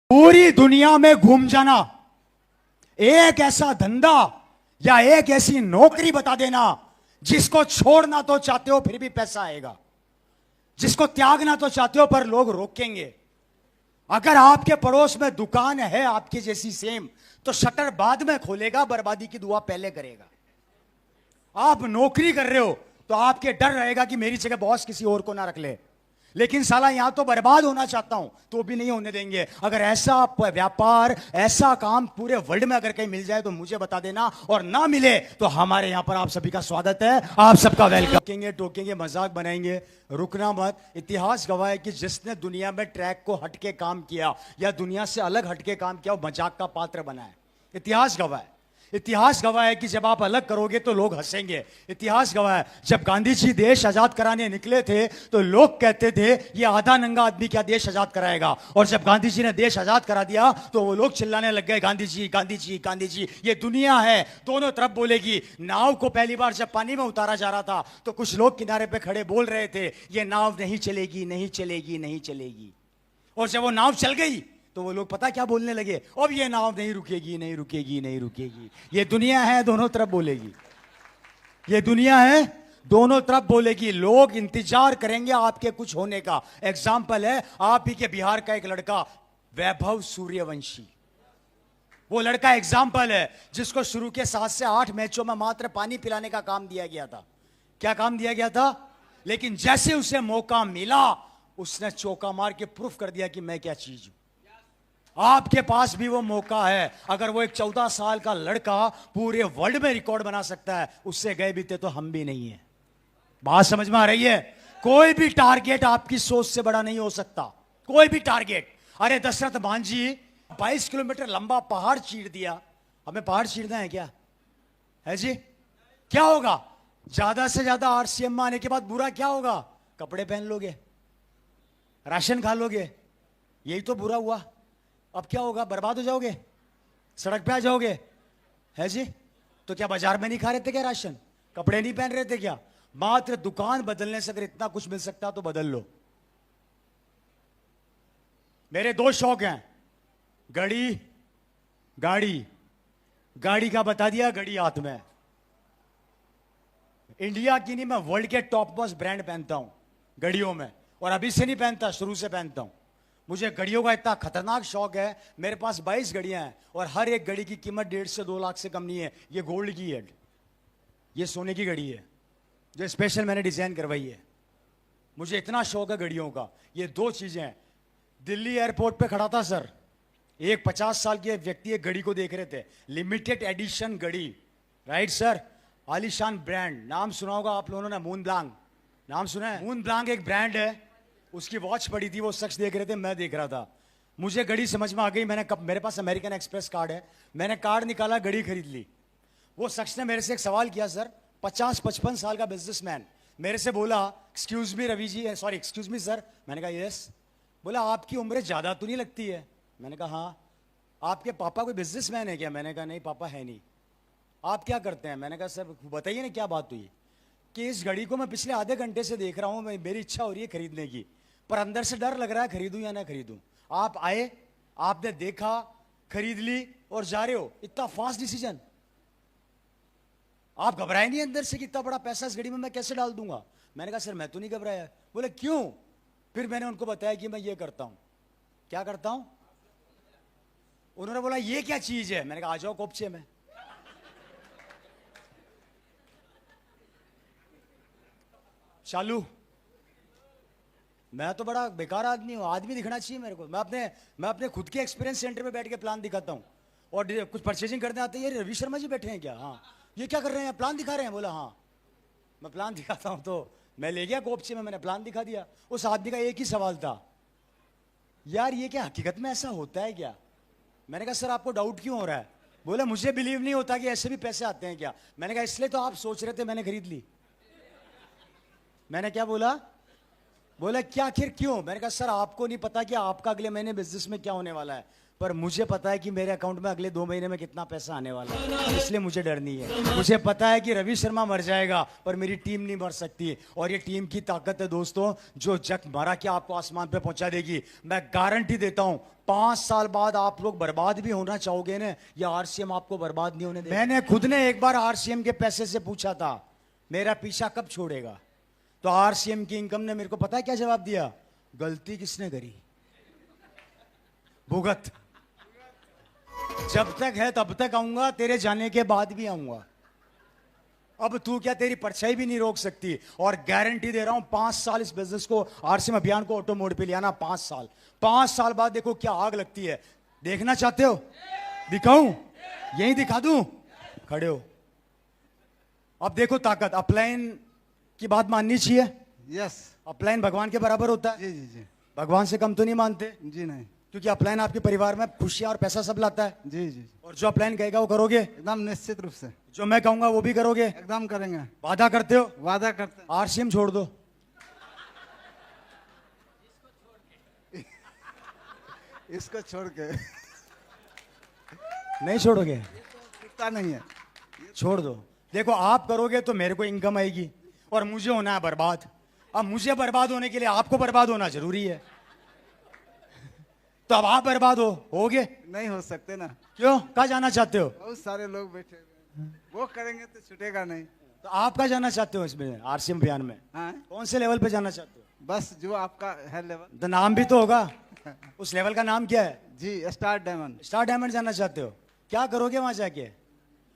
पूरी दुनिया में घूम जाना, एक ऐसा धंधा या एक ऐसी नौकरी बता देना जिसको छोड़ना तो चाहते हो फिर भी पैसा आएगा, जिसको त्यागना तो चाहते हो पर लोग रोकेंगे। अगर आपके पड़ोस में दुकान है आपकी जैसी सेम, तो शटर बाद में खोलेगा, बर्बादी की दुआ पहले करेगा। आप नौकरी कर रहे हो तो आपके डर रहेगा कि मेरी जगह बॉस किसी और को ना रख ले, लेकिन साला यहां तो बर्बाद होना चाहता हूं तो भी नहीं होने देंगे। अगर ऐसा व्यापार, ऐसा काम पूरे वर्ल्ड में अगर कहीं मिल जाए तो मुझे बता देना, और ना मिले तो हमारे यहां पर आप सभी का स्वागत है, आप सबका वेलकम। टोकेंगे टोकेंगे, मजाक बनाएंगे, रुकना मत। इतिहास गवाह है कि जिसने दुनिया में ट्रैक को हटके काम किया या दुनिया से अलग हटके काम किया, वो मजाक का पात्र बना है। इतिहास गवाह है। इतिहास गवाह है कि जब आप अलग करोगे तो लोग हंसेंगे। इतिहास गवाह है, जब गांधी जी देश आजाद कराने निकले थे तो लोग कहते थे ये आधा नंगा आदमी क्या देश आजाद कराएगा, और जब गांधी जी ने देश आजाद करा दिया तो वो लोग चिल्लाने लग गए, गांधी जी गांधी जी गांधी जी। ये दुनिया है, दोनों तरफ बोलेगी। नाव को पहली बार जब पानी में उतारा जा रहा था तो कुछ लोग किनारे पे खड़े बोल रहे थे ये नाव नहीं चलेगी नहीं चलेगी नहीं चलेगी, और जब वो नाव चल गई तो वो लोग पता क्या बोलने लगे, अब ये नाव नहीं रुकेगी नहीं रुकेगी नहीं रुकेगी। ये दुनिया है, दोनों तरफ बोलेगी। ये दुनिया है, दोनों तरफ बोलेगी। लोग इंतजार करेंगे आपके कुछ होने का। एग्जाम्पल है आप ही के बिहार का एक लड़का वैभव सूर्यवंशी। वो लड़का एग्जाम्पल है जिसको शुरू के 7 से 8 मैचों में मात्र पानी पिलाने का काम दिया गया था। क्या काम दिया गया था? लेकिन जैसे उसे मौका मिला उसने चौका मार के प्रूफ कर दिया कि मैं क्या चीज हूं। आपके पास भी वो मौका है। अगर वो एक 14 साल का लड़का पूरे वर्ल्ड में रिकॉर्ड बना सकता है, उससे गए बीते तो हम भी नहीं है। बात समझ में आ रही है? कोई भी टारगेट आपकी सोच से बड़ा नहीं हो सकता, कोई भी टारगेट। अरे दशरथ मांझी 22 किलोमीटर लंबा पहाड़ चीर दिया। हमें पहाड़ चीरना है क्या? है जी? क्या होगा? ज्यादा से ज्यादा आरसीएम आने के बाद बुरा क्या होगा? कपड़े पहन लोगे, राशन खा लोगे, यही तो बुरा हुआ। अब क्या होगा? बर्बाद हो जाओगे, सड़क पे आ जाओगे। है जी? तो क्या बाजार में नहीं खा रहे थे क्या राशन? कपड़े नहीं पहन रहे थे क्या? मात्र दुकान बदलने से अगर इतना कुछ मिल सकता तो बदल लो। मेरे 2 शौक हैं, घड़ी गाड़ी। गाड़ी का बता दिया, घड़ी हाथ में। इंडिया की नहीं, मैं वर्ल्ड के टॉप मोस्ट ब्रांड पहनता हूं घड़ियों में, और अभी से नहीं पहनता, शुरू से पहनता हूं। मुझे घड़ियों का इतना खतरनाक शौक है, मेरे पास 22 घड़ियां हैं और हर एक घड़ी की कीमत 1.5 से 2 लाख से कम नहीं है। ये गोल्ड की है, ये सोने की घड़ी है जो स्पेशल मैंने डिजाइन करवाई है। मुझे इतना शौक है घड़ियों का। ये 2 चीजें हैं। दिल्ली एयरपोर्ट पे खड़ा था सर, एक 50 साल के व्यक्ति एक घड़ी को देख रहे थे, लिमिटेड एडिशन घड़ी, राइट सर, आलीशान ब्रांड। नाम सुना होगा आप लोगों ने, मून ब्लांक। नाम सुना है? मून ब्लांक एक ब्रांड है। उसकी वॉच पड़ी थी, वो शख्स देख रहे थे, मैं देख रहा था। मुझे घड़ी समझ में आ गई। मेरे पास अमेरिकन एक्सप्रेस कार्ड है, मैंने कार्ड निकाला, घड़ी खरीद ली। वो शख्स ने मेरे से एक सवाल किया, सर 50-55 साल का बिजनेसमैन, मेरे से बोला excuse me Ravi ji, sorry excuse me sir. मैंने कहा यस। बोला आपकी उम्र ज्यादा तो नहीं लगती है? मैंने कहा हाँ। आपके पापा कोई बिजनेसमैन है क्या? मैंने कहा नहीं पापा है नहीं। आप क्या करते हैं? मैंने कहा सर बताइए ना क्या बात हुई। कि इस घड़ी को मैं पिछले आधे घंटे से देख रहा हूं, मेरी इच्छा हो रही है खरीदने की, पर अंदर से डर लग रहा है खरीदूं या ना खरीदूं। आप आए, आपने देखा, खरीद ली और जा रहे हो। इतना फास्ट डिसीजन। आप घबराए नहीं अंदर से कि इतना बड़ा पैसा इस घड़ी में मैं कैसे डाल दूंगा? मैंने कहा सर मैं तो नहीं घबराया। बोले क्यों? फिर मैंने उनको बताया कि मैं ये करता हूं। क्या करता हूं? उन्होंने बोला ये क्या चीज है? मैंने कहा आ जाओ कोपचे में। चालू। मैं तो बड़ा बेकार आदमी हूं, आदमी दिखना चाहिए मेरे को। मैं अपने खुद के एक्सपीरियंस सेंटर में बैठ के प्लान दिखाता हूं, और कुछ परचेजिंग करने आते हैं, ये रवि शर्मा जी बैठे हैं क्या? हाँ। ये क्या कर रहे हैं? प्लान दिखा रहे हैं। बोला हाँ मैं प्लान दिखाता हूं। तो मैं ले गया कोपचे में, मैंने प्लान दिखा दिया। उस आदमी का एक ही सवाल था, यार ये क्या हकीकत में ऐसा होता है क्या? मैंने कहा सर आपको डाउट क्यों हो रहा है? बोला मुझे बिलीव नहीं होता कि ऐसे भी पैसे आते हैं क्या। मैंने कहा इसलिए तो आप सोच रहे थे, मैंने खरीद ली। मैंने क्या बोला? बोला क्या आखिर क्यों? मैंने कहा सर आपको नहीं पता कि आपका अगले महीने बिजनेस में क्या होने वाला है, पर मुझे पता है कि मेरे अकाउंट में अगले 2 महीने में कितना पैसा आने वाला है, इसलिए मुझे डर नहीं है। मुझे पता है कि रवि शर्मा मर जाएगा पर मेरी टीम नहीं मर सकती, और ये टीम की ताकत है दोस्तों, जो जग मारा के आपको आसमान पे पहुंचा देगी। मैं गारंटी देता हूं 5 साल बाद आप लोग बर्बाद भी होना चाहोगे ना, या आरसीएम आपको बर्बाद नहीं होने देगा। मैंने खुद ने एक बार आरसीएम के पैसे से पूछा था मेरा पीछा कब छोड़ेगा, तो आरसीएम की इनकम ने मेरे को पता है क्या जवाब दिया? गलती किसने करी? भुगत। जब तक है तब तक आऊंगा, तेरे जाने के बाद भी आऊंगा। अब तू क्या, तेरी परछाई भी नहीं रोक सकती। और गारंटी दे रहा हूं 5 साल इस बिजनेस को, आरसीएम अभियान को ऑटो मोड पे लिया ना, 5 साल बाद देखो क्या आग लगती है। देखना चाहते हो? दिखाऊं? यही दिखा दूं? खड़े हो। अब देखो ताकत। अपलाइन की बात माननी चाहिए। यस। अपलाइन भगवान के बराबर होता है। जी जी जी। भगवान से कम तो नहीं मानते? जी नहीं। क्योंकि अपलाइन आपके परिवार में खुशियां और पैसा सब लाता है। जी जी। और जो अपलाइन कहेगा वो करोगे? एकदम निश्चित रूप से। जो मैं कहूंगा वो भी करोगे? एकदम करेंगे। वादा करते हो? वादा करते हैं। आरसीएम छोड़ दो। इसको छोड़ के नहीं छोड़ोगे? छूटता नहीं है। छोड़ दो। देखो आप करोगे तो मेरे को इनकम आएगी, और मुझे होना है बर्बाद। अब मुझे बर्बाद होने के लिए आपको बर्बाद होना जरूरी है, तो अब आप बर्बाद होगे? नहीं हो सकते ना। क्यों? कहाँ जाना चाहते हो? बहुत सारे लोग बैठे हुए हैं। वो करेंगे तो छूटेगा नहीं। तो आप कहाँ जाना चाहते हो इसमें, आरसीएम अभियान में? हाँ? कौन से लेवल पे जाना चाहते हो? बस जो आपका है लेवल। तो नाम भी तो होगा। उस लेवल का नाम क्या है? जी, स्टार डायमंड। स्टार डायमंड जाना चाहते हो? क्या करोगे वहां जाके?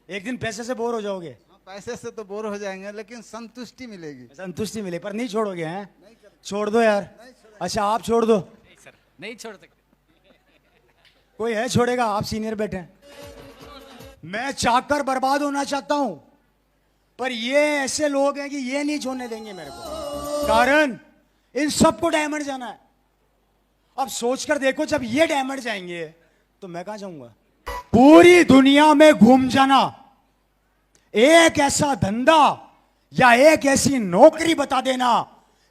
एक दिन पैसे से बोर हो जाओगे? पैसे से तो बोर हो जाएंगे, लेकिन संतुष्टि मिलेगी। संतुष्टि मिले, पर नहीं छोड़ोगे? हैं? छोड़ दो यार। अच्छा आप छोड़ दो। नहीं सर, नहीं छोड़ सकते। कोई है छोड़ेगा? आप सीनियर बैठे हैं। मैं चाहकर बर्बाद होना चाहता हूं, पर ये ऐसे लोग हैं कि ये नहीं छोड़ने देंगे मेरे को, कारण इन सबको डायमंड जाना है। अब सोचकर देखो, जब ये डायमंड जाएंगे तो मैं कहां जाऊंगा? पूरी दुनिया में घूम जाना, एक ऐसा धंधा या एक ऐसी नौकरी बता देना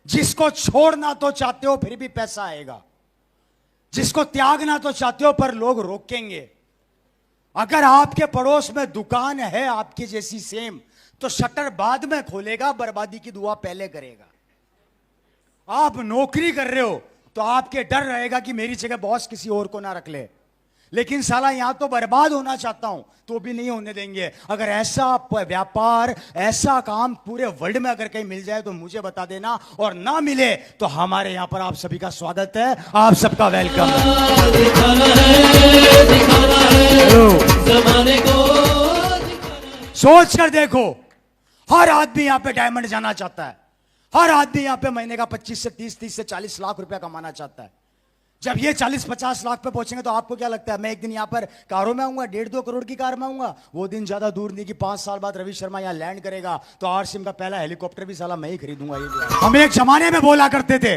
जिसको छोड़ना तो चाहते हो फिर भी पैसा आएगा, जिसको त्यागना तो चाहते हो पर लोग रोकेंगे। अगर आपके पड़ोस में दुकान है आपकी जैसी सेम, तो शटर बाद में खोलेगा, बर्बादी की दुआ पहले करेगा। आप नौकरी कर रहे हो तो आपके डर रहेगा कि मेरी जगह बॉस किसी और को ना रख ले, लेकिन साला यहां तो बर्बाद होना चाहता हूं तो भी नहीं होने देंगे। अगर ऐसा व्यापार, ऐसा काम पूरे वर्ल्ड में अगर कहीं मिल जाए तो मुझे बता देना, और ना मिले तो हमारे यहां पर आप सभी का स्वागत है, आप सबका वेलकम है। सोच कर देखो, हर आदमी यहां पे डायमंड जाना चाहता है, हर आदमी यहां पे महीने का 25 से 30 से 40 लाख रुपया कमाना चाहता है। जब ये 40-50 लाख पे पहुंचेंगे तो आपको क्या लगता है मैं एक दिन यहां पर कारों में आऊंगा, 1.5-2 करोड़ की कार में आऊंगा? वो दिन ज्यादा दूर नहीं कि 5 साल बाद रवि शर्मा यहां लैंड करेगा तो आरसीएम का पहला हेलीकॉप्टर भी साला मैं ही खरीदूंगा। ये हम एक जमाने में बोला करते थे,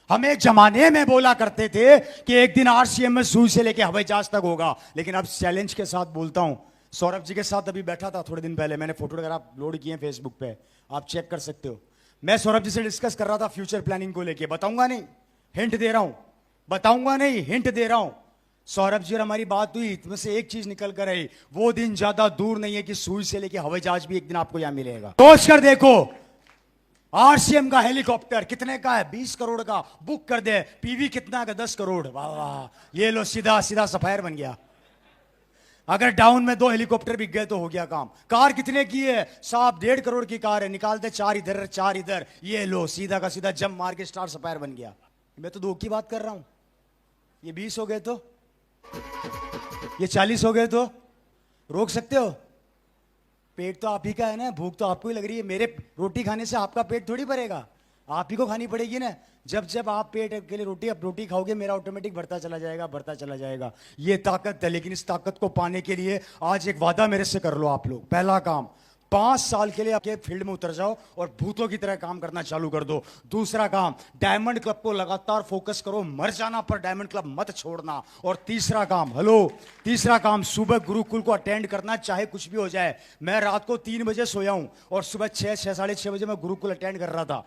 हम एक जमाने में बोला करते थे कि एक दिन आरसीएम में सुई से लेके हवाई जहाज तक होगा, लेकिन अब चैलेंज के साथ बोलता हूं। सौरभ जी के साथ अभी बैठा था थोड़े दिन पहले, मैंने फोटो वगैरह अपलोड किए हैं फेसबुक पे, आप चेक कर सकते हो। मैं सौरभ जी से डिस्कस कर रहा था फ्यूचर प्लानिंग को लेके, बताऊंगा नहीं, हिंट दे रहा हूं, बताऊंगा नहीं, हिंट दे रहा हूं। सौरभ जी और हमारी बात हुई, इसमें से एक चीज निकल कर आई, वो दिन ज्यादा दूर नहीं है कि सुई से लेके हवाई जहाज भी एक दिन आपको यहां मिलेगा। सोच कर देखो, आरसीएम का हेलीकॉप्टर कितने का है? 20 करोड़ का, बुक कर दे। पीवी कितना का? 10 करोड़। वाह वाह, ये लो सीधा सीधा सफायर बन गया। अगर डाउन में 2 हेलीकॉप्टर बिक गए तो हो गया काम। कार कितने की है साहब? 1.5 करोड़ की कार है, निकालते 4 इधर 4 इधर, ये लो सीधा का सीधा जंप मार के स्टार सफायर बन गया। मैं तो 2 की बात कर रहा हूं। ये 20 हो गए तो, ये 40 हो गए तो रोक सकते हो? पेट तो आप ही का है ना, भूख तो आपको ही लग रही है। मेरे रोटी खाने से आपका पेट थोड़ी भरेगा, आप ही को खानी पड़ेगी ना। जब जब आप पेट के लिए रोटी खाओगे, मेरा ऑटोमेटिक बढ़ता चला जाएगा, बढ़ता चला जाएगा। ये ताकत है, लेकिन इस ताकत को पाने के लिए आज एक वादा मेरे से कर लो आप लोग। पहला काम, 5 साल के लिए आपके फील्ड में उतर जाओ और भूतों की तरह काम करना चालू कर दो। दूसरा काम, डायमंड क्लब को लगातार फोकस करो, मर जाना पर डायमंड क्लब मत छोड़ना। और तीसरा काम, तीसरा काम, सुबह गुरुकुल को अटेंड करना, चाहे कुछ भी हो जाए। मैं रात को 3 बजे सोया हूं और सुबह 6 साढ़े 6 बजे मैं गुरुकुल अटेंड कर रहा था।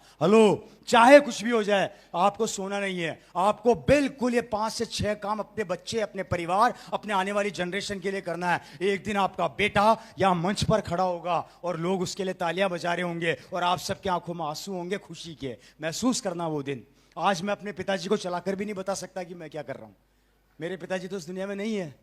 चाहे कुछ भी हो जाए, आपको सोना नहीं है। आपको बिल्कुल ये 5 से 6 काम अपने बच्चे, अपने परिवार, अपने आने वाली जनरेशन के लिए करना है। एक दिन आपका बेटा या मंच पर खड़ा होगा और लोग उसके लिए तालियां बजा रहे होंगे और आप सबके आंखों में आंसू होंगे खुशी के। महसूस करना वो दिन। आज मैं अपने पिताजी को चलाकर भी नहीं बता सकता कि मैं क्या कर रहा हूं। मेरे पिताजी तो इस दुनिया में नहीं है।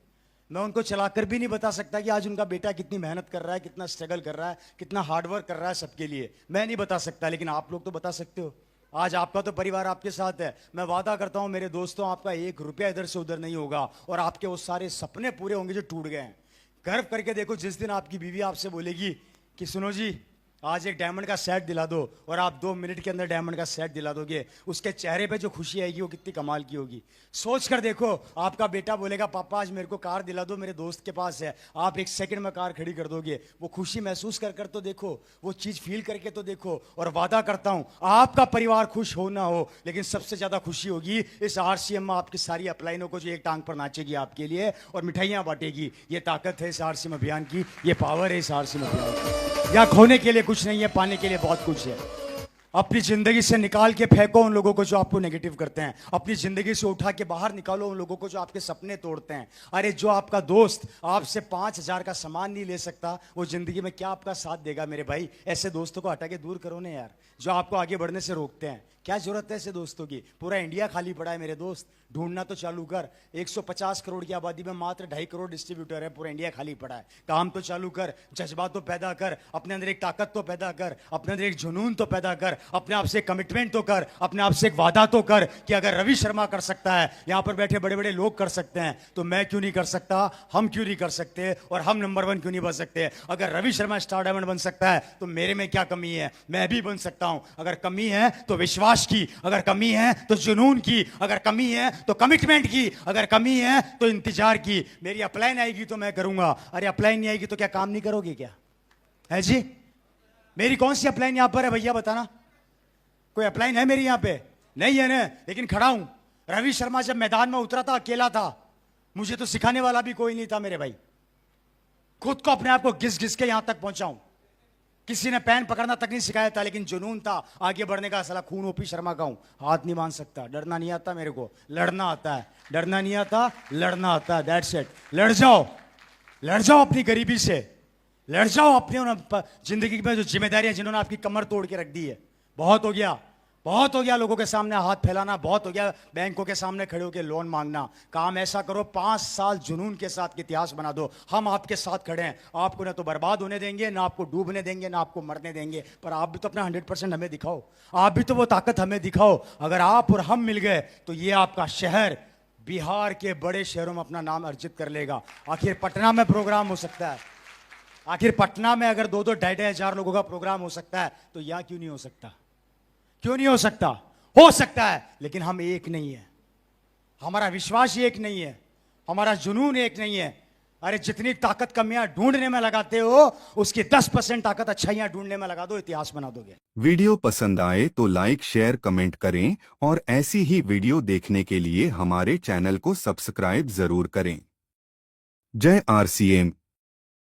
मैं उनको चलाकर भी नहीं बता सकता कि आज उनका बेटा कितनी मेहनत कर रहा है, कितना स्ट्रगल कर रहा है, कितना हार्डवर्क कर रहा है सबके लिए। मैं नहीं बता सकता, लेकिन आप लोग तो बता सकते हो। आज आपका तो परिवार आपके साथ है। मैं वादा करता हूं मेरे दोस्तों, आपका 1 रुपया इधर से उधर नहीं होगा और आपके वो सारे सपने पूरे होंगे जो टूट गए हैं। गर्व करके देखो, जिस दिन आपकी बीवी आपसे बोलेगी कि सुनो जी, आज एक डायमंड का सेट दिला दो, और आप 2 मिनट के अंदर डायमंड का सेट दिला दोगे, उसके चेहरे पे जो खुशी आएगी वो कितनी कमाल की होगी। सोच कर देखो, आपका बेटा बोलेगा पापा आज मेरे को कार दिला दो, मेरे दोस्त के पास है। आप 1 सेकंड में कार खड़ी कर दोगे। वो खुशी महसूस कर तो देखो, वो चीज फील करके तो देखो। और वादा करता हूं आपका परिवार खुश हो ना हो, लेकिन सबसे ज्यादा खुशी होगी इस आरसीएम में आपकी सारी अपलाइनों को जो एक टांग पर नाचेगी आपके लिए और मिठाइयां बांटेगी। ये ताकत है इस आरसीएम अभियान की, ये पावर है इस आरसीएम अभियान की। या खोने के लिए कुछ नहीं है, पाने के लिए बहुत कुछ है। अपनी जिंदगी से निकाल के फेंको उन लोगों को जो आपको नेगेटिव करते हैं। अपनी जिंदगी से उठा के बाहर निकालो उन लोगों को जो आपके सपने तोड़ते हैं। अरे जो आपका दोस्त आपसे 5,000 का सामान नहीं ले सकता, वो जिंदगी में क्या आपका साथ देगा मेरे भाई। ऐसे दोस्तों को हटा के दूर करो ना यार, जो आपको आगे बढ़ने से रोकते हैं। क्या जरूरत है ऐसे दोस्तों की। पूरा इंडिया खाली पड़ा है मेरे दोस्त, ढूंढना तो चालू कर। 150 करोड़ की आबादी में मात्र 2.5 करोड़ डिस्ट्रीब्यूटर है, पूरा इंडिया खाली पड़ा है। काम तो चालू कर, जज्बात तो पैदा कर, अपने अंदर एक ताकत तो पैदा कर, अपने अंदर एक जुनून तो पैदा कर, अपने आप से कमिटमेंट तो कर, अपने आप से एक वादा तो कर कि अगर रवि शर्मा कर सकता है, यहां पर बैठे बड़े बड़े लोग कर सकते हैं, तो मैं क्यों नहीं कर सकता, हम क्यों नहीं कर सकते, और हम नंबर 1 क्यों नहीं बन सकते। अगर रवि शर्मा स्टार डायमंड बन सकता है तो मेरे में क्या कमी है, मैं भी बन सकता हूं। अगर कमी है तो विश्वास की, अगर कमी है तो जुनून की, अगर कमी है तो कमिटमेंट की, अगर कमी है तो इंतजार की। मेरी अपलाइन आएगी तो मैं करूंगा। अरे अपलाइन नहीं आएगी तो क्या काम नहीं करोगे क्या, है जी। मेरी कौन सी अपलाइन यहां पर है भैया, बताना। कोई अपलाइन है मेरी यहां पे? नहीं है ना, लेकिन खड़ा हूं। रवि शर्मा जब मैदान में उतरा था अकेला था, मुझे तो सिखाने वाला भी कोई नहीं था मेरे भाई। खुद को अपने आप को घिस घिस के यहां तक पहुंचाऊं। किसी ने पेन पकड़ना तक नहीं सिखाया था, लेकिन जुनून था आगे बढ़ने का। साला खून ओपी शर्मा का हूं, हाथ नहीं मान सकता। डरना नहीं आता मेरे को, लड़ना आता है। डरना नहीं आता, लड़ना आता है। That's it. लड़ जाओ, लड़ जाओ अपनी गरीबी से, लड़ जाओ अपने जिंदगी में जो जिम्मेदारियां जिन्होंने आपकी कमर तोड़ के रख दी है। बहुत हो गया, बहुत हो गया लोगों के सामने हाथ फैलाना, बहुत हो गया बैंकों के सामने खड़े होकर लोन मांगना। काम ऐसा करो, 5 साल जुनून के साथ इतिहास बना दो। हम आपके साथ खड़े हैं, आपको ना तो बर्बाद होने देंगे, ना आपको डूबने देंगे, ना आपको मरने देंगे। पर आप भी तो अपना 100% हमें दिखाओ, आप भी तो वो ताकत हमें दिखाओ। अगर आप और हम मिल गए तो ये आपका शहर बिहार के बड़े शहरों में अपना नाम अर्जित कर लेगा। आखिर पटना में प्रोग्राम हो सकता है, आखिर पटना में अगर 2-2 ढाई हजार लोगों का प्रोग्राम हो सकता है, तो यहां क्यों नहीं हो सकता? क्यों नहीं हो सकता? हो सकता है, लेकिन हम एक नहीं है। हमारा विश्वास एक नहीं है, हमारा जुनून एक नहीं है। अरे जितनी ताकत कमियां ढूंढने में लगाते हो, उसकी 10% ताकत अच्छाइयां ढूंढने में लगा दो, इतिहास बना दोगे। वीडियो पसंद आए तो लाइक शेयर कमेंट करें और ऐसी ही वीडियो देखने के लिए हमारे चैनल को सब्सक्राइब जरूर करें। जय आरसीएम।